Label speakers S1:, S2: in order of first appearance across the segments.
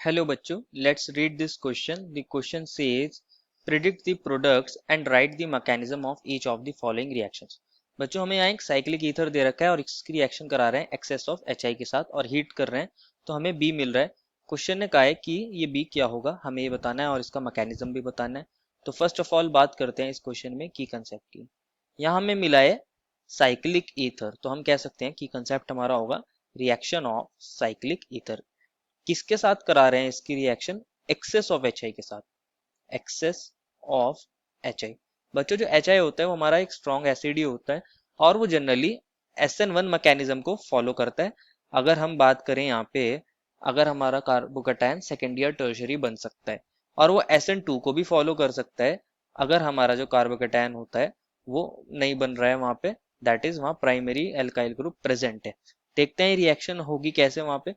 S1: Hello बच्चों, let's read this question. The question says predict the products and write the mechanism of each of the following reactions. बच्चों हमें यहाँ एक cyclic ether दे रखा है और इसकी रिएक्शन करा रहे हैं एक्सेस ऑफ HI के साथ और हीट कर रहे हैं, तो हमें B मिल रहा है। क्वेश्चन ने कहा है कि ये B क्या होगा, हमें ये बताना है और इसका मैकेनिज्म भी बताना है। तो फर्स्ट ऑफ ऑल बात करते हैं इस क्वेश्चन में की कंसेप्ट की। यहाँ हमें मिला है साइक्लिक ईथर, तो हम कह सकते हैं की कंसेप्ट हमारा होगा रिएक्शन ऑफ साइक्लिक ईथर। किसके साथ करा रहे हैं इसकी reaction? Excess of H I के साथ। Excess of H I. बच्चों जो एच आई होता है वो हमारा एक स्ट्रॉन्ग एसिड ही होता है और वो जनरली SN1 मैकेनिज्म को फॉलो करता है। अगर हम बात करें यहाँ पे, अगर हमारा कार्बोकैटायन सेकेंडरी या टर्शियरी बन सकता है और वो SN2 को भी फॉलो कर सकता है अगर हमारा जो कार्बोकैटायन होता है वो नहीं बन रहा है वहां पे, दैट इज वहां प्राइमरी एल्काइल ग्रुप प्रेजेंट है। देखते हैं रिएक्शन होगी कैसे वहां पे।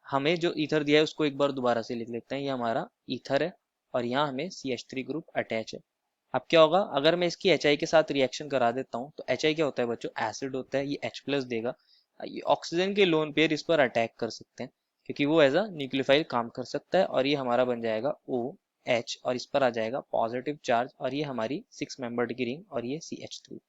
S1: हमें जो ईथर दिया है उसको एक बार दोबारा से लिख लेते हैं। ये हमारा ईथर है और यहाँ हमें CH3 ग्रुप अटैच है। अब क्या होगा अगर मैं इसकी HI के साथ रिएक्शन करा देता हूँ, तो HI क्या होता है बच्चों? एसिड होता है, ये H+ देगा। ये ऑक्सीजन के लोन पेयर इस पर अटैक कर सकते हैं क्योंकि वो एज अ न्यूक्लियोफाइल काम कर सकता है और ये हमारा बन जाएगा OH और इस पर आ जाएगा पॉजिटिव चार्ज और ये हमारी 6 मेंबर्ड की रिंग और ये CH3।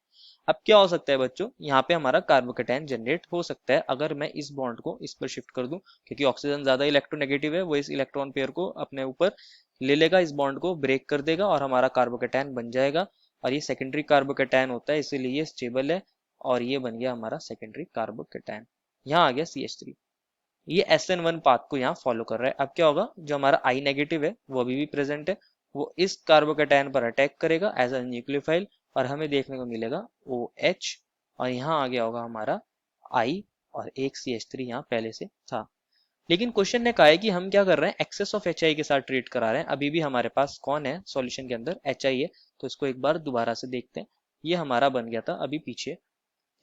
S1: अब क्या हो सकता है बच्चों, यहाँ पे हमारा कार्बोकैटायन जनरेट हो सकता है अगर मैं इस बॉन्ड को इस पर शिफ्ट कर दूं, क्योंकि ऑक्सीजन ज्यादा इलेक्ट्रोनेगेटिव है, वो इस इलेक्ट्रॉन पेयर को अपने ऊपर ले लेगा, इस बॉन्ड को ब्रेक कर देगा और हमारा कार्बोकैटायन बन जाएगा। और ये सेकेंडरी कार्बोकैटायन होता है इसीलिए ये स्टेबल है और ये बन गया हमारा सेकेंडरी कार्बोकैटायन। यहाँ आ गया CH3। ये SN1 पाथ को यहाँ फॉलो कर रहा है। अब क्या होगा, जो हमारा I नेगेटिव है वो अभी भी प्रेजेंट है, वो इस कार्बोकैटायन पर अटैक करेगा एज अ न्यूक्लियोफाइल और हमें देखने को मिलेगा OH और यहाँ आ गया होगा हमारा I और एक CH3 यहाँ पहले से था। लेकिन क्वेश्चन ने कहा है कि हम क्या कर रहे हैं, एक्सेस ऑफ HI के साथ ट्रीट करा रहे हैं। अभी भी हमारे पास कौन है सॉल्यूशन के अंदर? HI है। तो इसको एक बार दोबारा से देखते हैं। ये हमारा बन गया था अभी पीछे,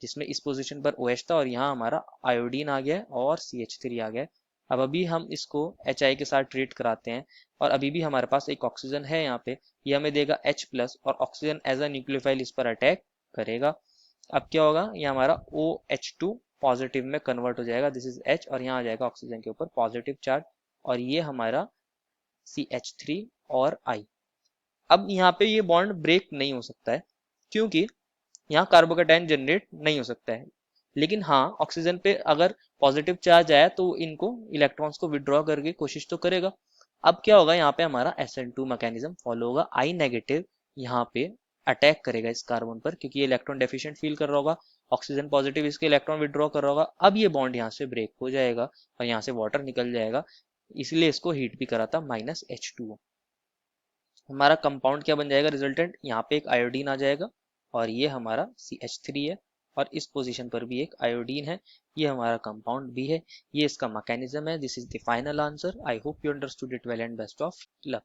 S1: जिसमें इस पोजीशन पर OH था और यहाँ हमारा आयोडीन आ गया है और CH3 आ गया है। अब अभी हम इसको HI के साथ ट्रीट कराते हैं और अभी भी हमारे पास एक ऑक्सीजन है यहाँ पे, ये हमें देगा H+ और ऑक्सीजन एज अ न्यूक्लियोफाइल इस पर अटैक करेगा। अब क्या होगा, ये हमारा OH2 पॉजिटिव में कन्वर्ट हो जाएगा, दिस इज H और यहाँ आ जाएगा ऑक्सीजन के ऊपर पॉजिटिव चार्ज और ये हमारा CH3 और I। अब यहाँ पे ये बॉन्ड ब्रेक नहीं हो सकता है क्योंकि यहाँ कार्बोकैटायन जनरेट नहीं हो सकता है। लेकिन हाँ, ऑक्सीजन पे अगर पॉजिटिव चार्ज आया तो इनको इलेक्ट्रॉन्स को विड्रॉ करके कोशिश तो करेगा। अब क्या होगा, यहाँ पे हमारा SN2 मैकेनिज्म फॉलो होगा। I नेगेटिव यहाँ पे अटैक करेगा इस कार्बन पर क्योंकि ये इलेक्ट्रॉन डेफिशिएंट फील कर रहा होगा, ऑक्सीजन पॉजिटिव इसके इलेक्ट्रॉन विड्रॉ कर रहा होगा। अब ये बॉन्ड यहाँ से ब्रेक हो जाएगा और यहाँ से वाटर निकल जाएगा, इसलिए इसको हीट भी कराता -H2O। हमारा कंपाउंड क्या बन जाएगा रिजल्टेंट? यहाँ पे एक आयोडीन आ जाएगा और ये हमारा CH3 है और इस पोजीशन पर भी एक आयोडीन है, ये हमारा कंपाउंड भी है। ये इसका मैकेनिज्म है। This is the final answer. I hope you understood it well and best of luck.